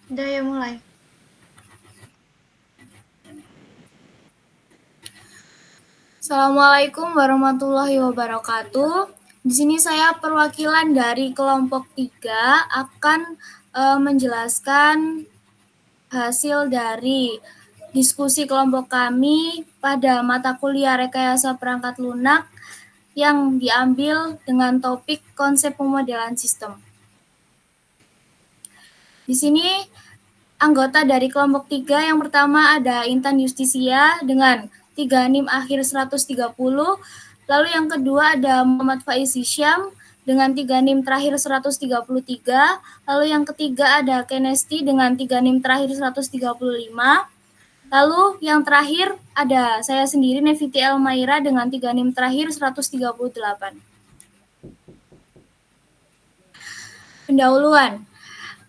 Udah ya mulai. Assalamualaikum warahmatullahi wabarakatuh. Di sini saya perwakilan dari kelompok 3 akan menjelaskan hasil dari diskusi kelompok kami pada mata kuliah rekayasa perangkat lunak yang diambil dengan topik konsep pemodelan sistem. Di sini anggota dari kelompok 3 yang pertama ada Intan Justisia dengan 3 NIM akhir 130, lalu yang kedua ada Muhammad Faiz Hisyam dengan 3 NIM terakhir 133, lalu yang ketiga ada Kenesti dengan 3 NIM terakhir 135, lalu yang terakhir ada saya sendiri Neviti Elmaira dengan 3 NIM terakhir 138. Pendahuluan.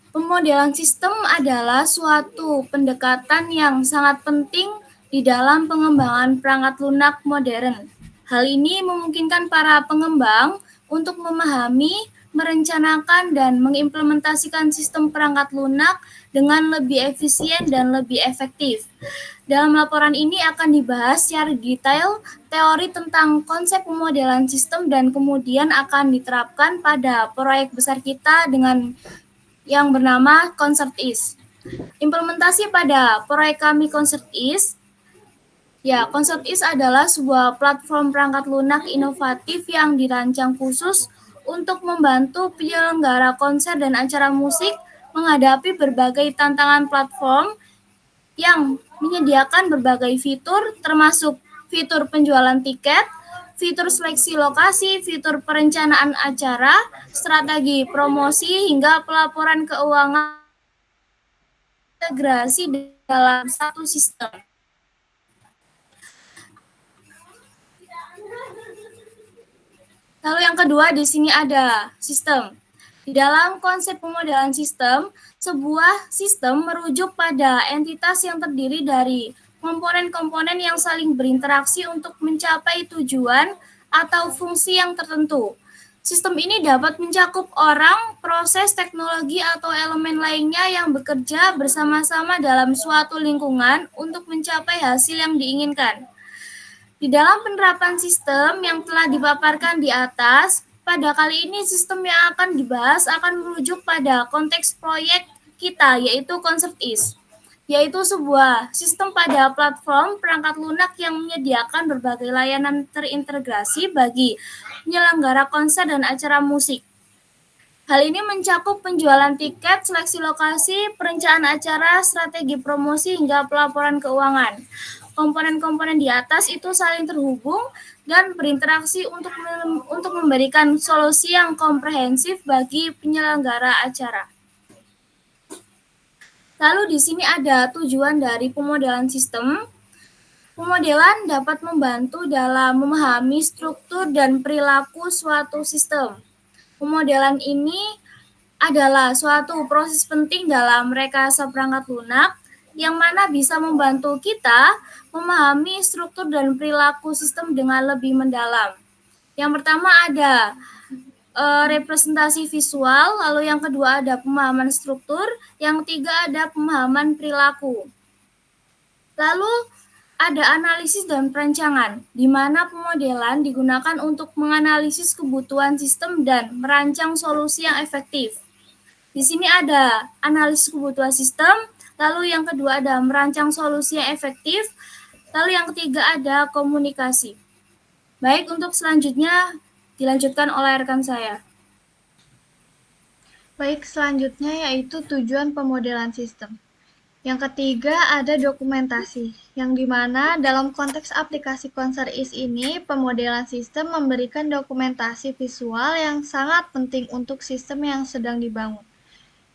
Pemodelan sistem adalah suatu pendekatan yang sangat penting di dalam pengembangan perangkat lunak modern. Hal ini memungkinkan para pengembang untuk memahami, merencanakan, dan mengimplementasikan sistem perangkat lunak dengan lebih efisien dan lebih efektif. Dalam laporan ini akan dibahas secara detail teori tentang konsep pemodelan sistem dan kemudian akan diterapkan pada proyek besar kita dengan yang bernama ConcertEase. Implementasi pada proyek kami ConcertEase. ConcertEase adalah sebuah platform perangkat lunak inovatif yang dirancang khusus untuk membantu penyelenggara konser dan acara musik menghadapi berbagai tantangan platform yang menyediakan berbagai fitur termasuk fitur penjualan tiket, fitur seleksi lokasi, fitur perencanaan acara, strategi promosi, hingga pelaporan keuangan integrasi dalam satu sistem. Lalu yang kedua di sini ada sistem. Di dalam konsep pemodelan sistem, sebuah sistem merujuk pada entitas yang terdiri dari komponen-komponen yang saling berinteraksi untuk mencapai tujuan atau fungsi yang tertentu. Sistem ini dapat mencakup orang, proses, teknologi, atau elemen lainnya yang bekerja bersama-sama dalam suatu lingkungan untuk mencapai hasil yang diinginkan. Di dalam penerapan sistem yang telah dipaparkan di atas, pada kali ini sistem yang akan dibahas akan merujuk pada konteks proyek kita, yaitu ConcertEase, yaitu sebuah sistem pada platform perangkat lunak yang menyediakan berbagai layanan terintegrasi bagi penyelenggara konser dan acara musik. Hal ini mencakup penjualan tiket, seleksi lokasi, perencanaan acara, strategi promosi, hingga pelaporan keuangan. Komponen-komponen di atas itu saling terhubung dan berinteraksi untuk memberikan solusi yang komprehensif bagi penyelenggara acara. Lalu di sini ada tujuan dari pemodelan sistem. Pemodelan dapat membantu dalam memahami struktur dan perilaku suatu sistem. Pemodelan ini adalah suatu proses penting dalam rekayasa perangkat lunak yang mana bisa membantu kita memahami struktur dan perilaku sistem dengan lebih mendalam. Yang pertama ada representasi visual, lalu yang kedua ada pemahaman struktur, yang ketiga ada pemahaman perilaku. Lalu ada analisis dan perancangan, di mana pemodelan digunakan untuk menganalisis kebutuhan sistem dan merancang solusi yang efektif. Di sini ada analisis kebutuhan sistem, lalu yang kedua ada merancang solusi yang efektif, lalu yang ketiga ada komunikasi. Baik, untuk selanjutnya dilanjutkan oleh rekan saya. Baik, selanjutnya yaitu tujuan pemodelan sistem. Yang ketiga ada dokumentasi, yang dimana dalam konteks aplikasi ConcertEase ini, pemodelan sistem memberikan dokumentasi visual yang sangat penting untuk sistem yang sedang dibangun.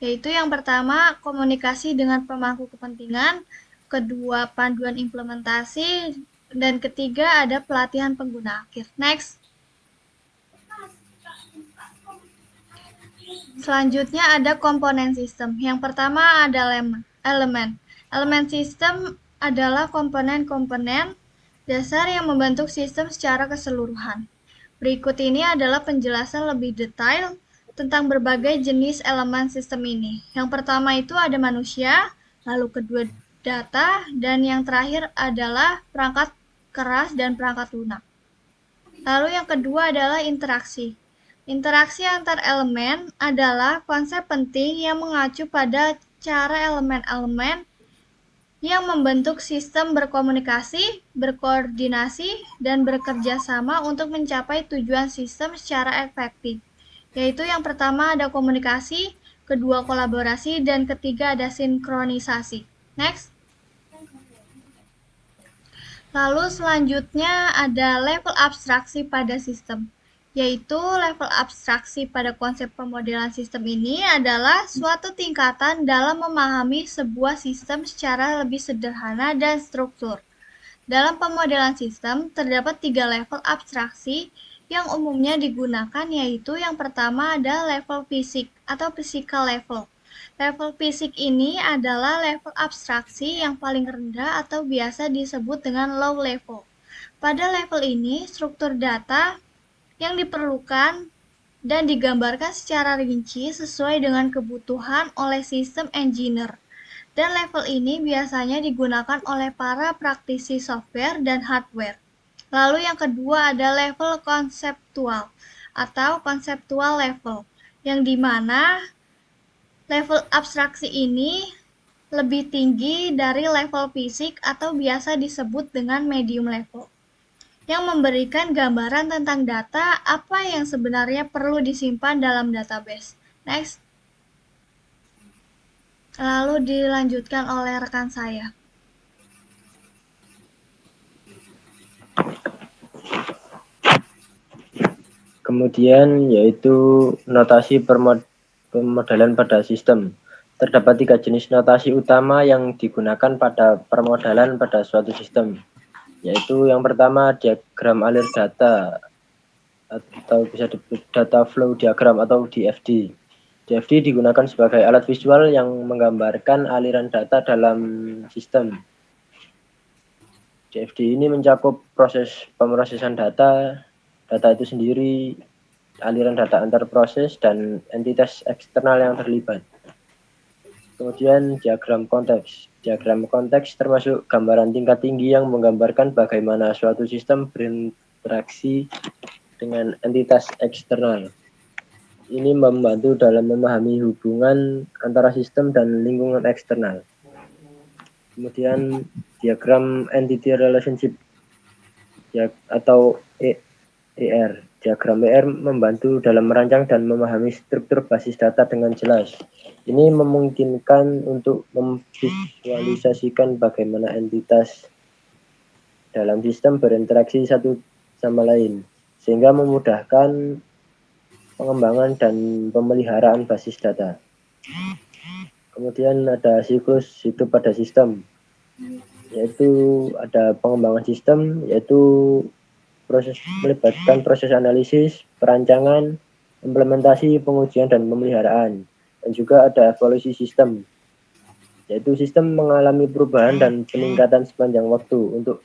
Yaitu yang pertama, komunikasi dengan pemangku kepentingan, kedua, panduan implementasi, dan ketiga ada pelatihan pengguna akhir. Next. Selanjutnya ada komponen sistem. Yang pertama ada elemen. Elemen sistem adalah komponen-komponen dasar yang membentuk sistem secara keseluruhan. Berikut ini adalah penjelasan lebih detail tentang berbagai jenis elemen sistem ini. Yang pertama itu ada manusia, lalu kedua data, dan yang terakhir adalah perangkat keras dan perangkat lunak. Lalu yang kedua adalah interaksi. Interaksi antar elemen adalah konsep penting yang mengacu pada cara elemen-elemen yang membentuk sistem berkomunikasi, berkoordinasi, dan bekerja sama untuk mencapai tujuan sistem secara efektif. Yaitu yang pertama ada komunikasi, kedua kolaborasi, dan ketiga ada sinkronisasi. Next. Lalu selanjutnya ada level abstraksi pada sistem, yaitu level abstraksi pada konsep pemodelan sistem ini adalah suatu tingkatan dalam memahami sebuah sistem secara lebih sederhana dan struktur. Dalam pemodelan sistem, terdapat 3 level abstraksi yang umumnya digunakan, yaitu yang pertama ada level fisik atau physical level. Level fisik ini adalah level abstraksi yang paling rendah atau biasa disebut dengan low level. Pada level ini, struktur data yang diperlukan dan digambarkan secara rinci sesuai dengan kebutuhan oleh sistem engineer. Dan level ini biasanya digunakan oleh para praktisi software dan hardware. Lalu yang kedua ada level konseptual atau conceptual level, yang dimana level abstraksi ini lebih tinggi dari level fisik atau biasa disebut dengan medium level, yang memberikan gambaran tentang data apa yang sebenarnya perlu disimpan dalam database. Next. Lalu dilanjutkan oleh rekan saya. Kemudian yaitu notasi pemodelan pada sistem. Terdapat 3 jenis notasi utama yang digunakan pada permodalan pada suatu sistem, yaitu yang pertama diagram alir data atau bisa disebut data flow diagram atau DFD. DFD digunakan sebagai alat visual yang menggambarkan aliran data dalam sistem. DFD ini mencakup proses pemrosesan data itu sendiri, aliran data antar proses, dan entitas eksternal yang terlibat. Kemudian diagram konteks. Diagram konteks termasuk gambaran tingkat tinggi yang menggambarkan bagaimana suatu sistem berinteraksi dengan entitas eksternal. Ini membantu dalam memahami hubungan antara sistem dan lingkungan eksternal. Kemudian diagram entity relationship atau ER. Diagram ER membantu dalam merancang dan memahami struktur basis data dengan jelas. Ini memungkinkan untuk memvisualisasikan bagaimana entitas dalam sistem berinteraksi satu sama lain, sehingga memudahkan pengembangan dan pemeliharaan basis data. Kemudian ada siklus hidup pada sistem, yaitu ada pengembangan sistem, yaitu melibatkan proses analisis, perancangan, implementasi, pengujian, dan pemeliharaan. Dan juga ada evolusi sistem, yaitu sistem mengalami perubahan dan peningkatan sepanjang waktu untuk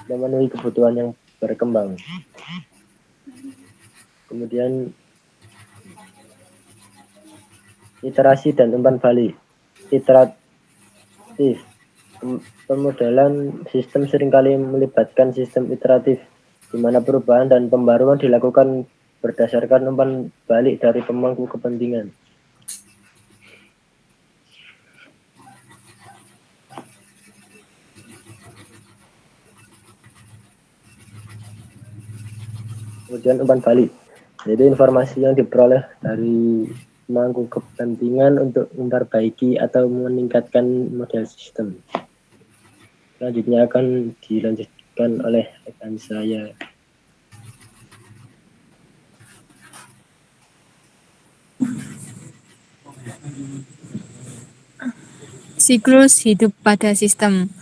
memenuhi kebutuhan yang berkembang. Kemudian iterasi dan umpan balik. Iteratif. Pemodelan sistem seringkali melibatkan sistem iteratif, di mana perubahan dan pembaruan dilakukan berdasarkan umpan balik dari pemangku kepentingan. Kemudian umpan balik, yaitu informasi yang diperoleh dari pemangku kepentingan untuk memperbaiki atau meningkatkan model sistem. Selanjutnya akan dilanjutkan oleh rekan saya. Siklus hidup pada sistem.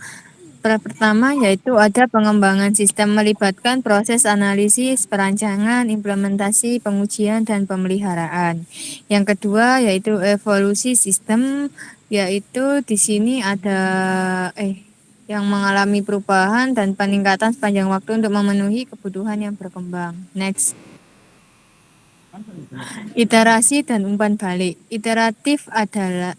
Pertama yaitu ada pengembangan sistem melibatkan proses analisis, perancangan, implementasi, pengujian, dan pemeliharaan. Yang kedua yaitu evolusi sistem, yaitu di sini ada yang mengalami perubahan dan peningkatan sepanjang waktu untuk memenuhi kebutuhan yang berkembang. Next. Iterasi dan umpan balik. Iteratif adalah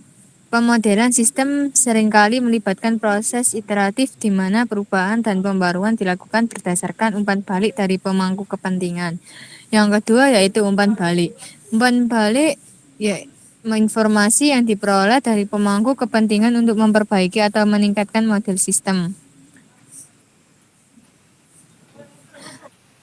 pemodelan sistem seringkali melibatkan proses iteratif di mana perubahan dan pembaruan dilakukan berdasarkan umpan balik dari pemangku kepentingan. Yang kedua yaitu umpan balik. Umpan balik ya informasi yang diperoleh dari pemangku kepentingan untuk memperbaiki atau meningkatkan model sistem.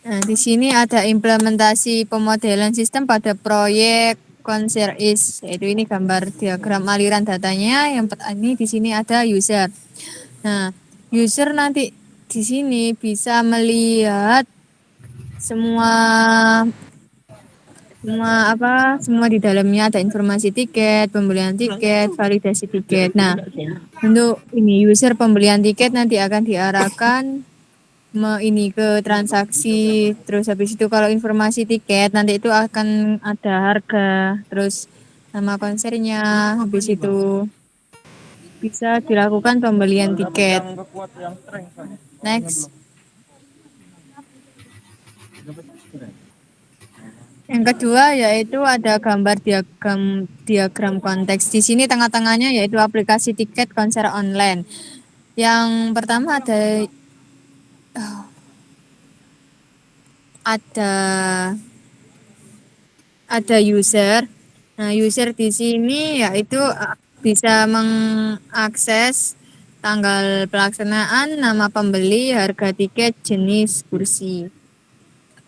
Nah, di sini ada implementasi pemodelan sistem pada proyek Conser is, yaitu ini gambar diagram aliran datanya. Yang ini di sini ada user. Nah, user nanti di sini bisa melihat semua semua di dalamnya ada informasi tiket, pembelian tiket, validasi tiket. Nah, untuk ini user pembelian tiket nanti akan diarahkan ini ke transaksi, terus habis itu kalau informasi tiket nanti itu akan ada harga, terus nama konsernya, habis itu bisa dilakukan pembelian tiket. Next. Yang kedua yaitu ada gambar diagram konteks. Di sini tengah-tengahnya yaitu aplikasi tiket konser online. Yang pertama ada user. Nah, user di sini yaitu bisa mengakses tanggal pelaksanaan, nama pembeli, harga tiket, jenis kursi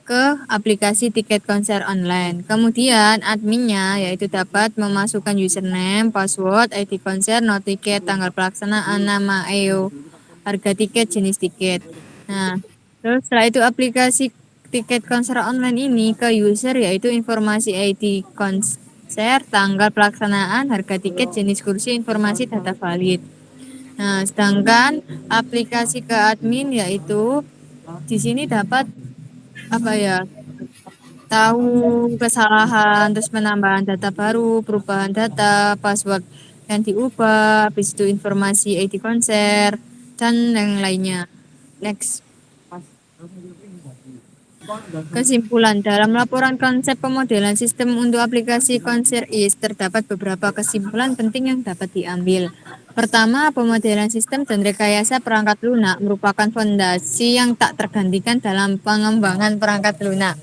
ke aplikasi tiket konser online. Kemudian adminnya yaitu dapat memasukkan username, password, ID konser, not tiket, tanggal pelaksanaan, nama EO, harga tiket, jenis tiket. Nah, terus setelah itu aplikasi tiket konser online ini ke user yaitu informasi ID konser, tanggal pelaksanaan, harga tiket, jenis kursi, informasi data valid. Nah, sedangkan aplikasi ke admin yaitu di sini dapat tahu kesalahan, terus penambahan data baru, perubahan data, password yang diubah, habis itu informasi ID konser, dan yang lainnya. Next. Kesimpulan, dalam laporan konsep pemodelan sistem untuk aplikasi Konser is terdapat beberapa kesimpulan penting yang dapat diambil. Pertama, pemodelan sistem dan rekayasa perangkat lunak merupakan fondasi yang tak tergantikan dalam pengembangan perangkat lunak.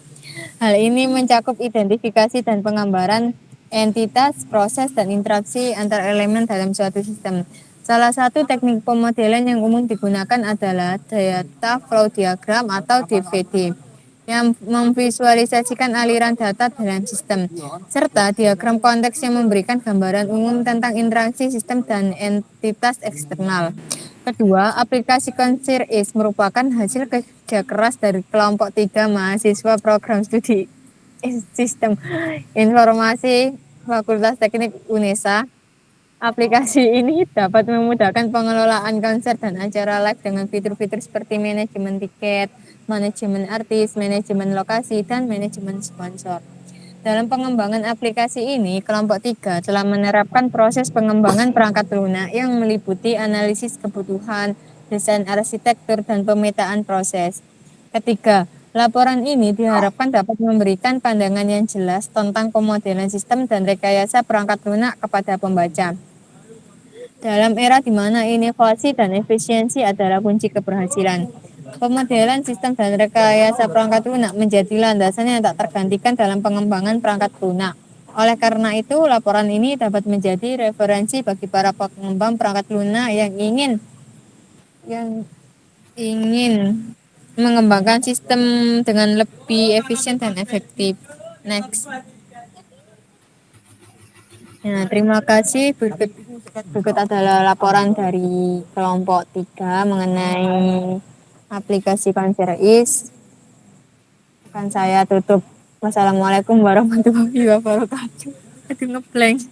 Hal ini mencakup identifikasi dan penggambaran entitas, proses, dan interaksi antar elemen dalam suatu sistem. Salah satu teknik pemodelan yang umum digunakan adalah data flow diagram atau DFD yang memvisualisasikan aliran data dalam sistem, serta diagram konteks yang memberikan gambaran umum tentang interaksi sistem dan entitas eksternal. Kedua, aplikasi Konser is merupakan hasil kerja keras dari kelompok 3 mahasiswa program studi sistem informasi Fakultas Teknik UNESA. Aplikasi ini dapat memudahkan pengelolaan konser dan acara live dengan fitur-fitur seperti manajemen tiket, manajemen artis, manajemen lokasi, dan manajemen sponsor. Dalam pengembangan aplikasi ini, kelompok 3 telah menerapkan proses pengembangan perangkat lunak yang meliputi analisis kebutuhan, desain arsitektur, dan pemetaan proses. Ketiga, laporan ini diharapkan dapat memberikan pandangan yang jelas tentang pemodelan sistem dan rekayasa perangkat lunak kepada pembaca. Dalam era di mana inovasi dan efisiensi adalah kunci keberhasilan, pemodelan sistem dan rekayasa perangkat lunak menjadi landasan yang tak tergantikan dalam pengembangan perangkat lunak. Oleh karena itu, laporan ini dapat menjadi referensi bagi para pengembang perangkat lunak yang ingin mengembangkan sistem dengan lebih efisien dan efektif. Next. Nah, terima kasih. Berikut adalah laporan dari kelompok 3 mengenai aplikasi Konser is. Akan saya tutup. Wassalamualaikum warahmatullahi wabarakatuh. Aduh ngeblank.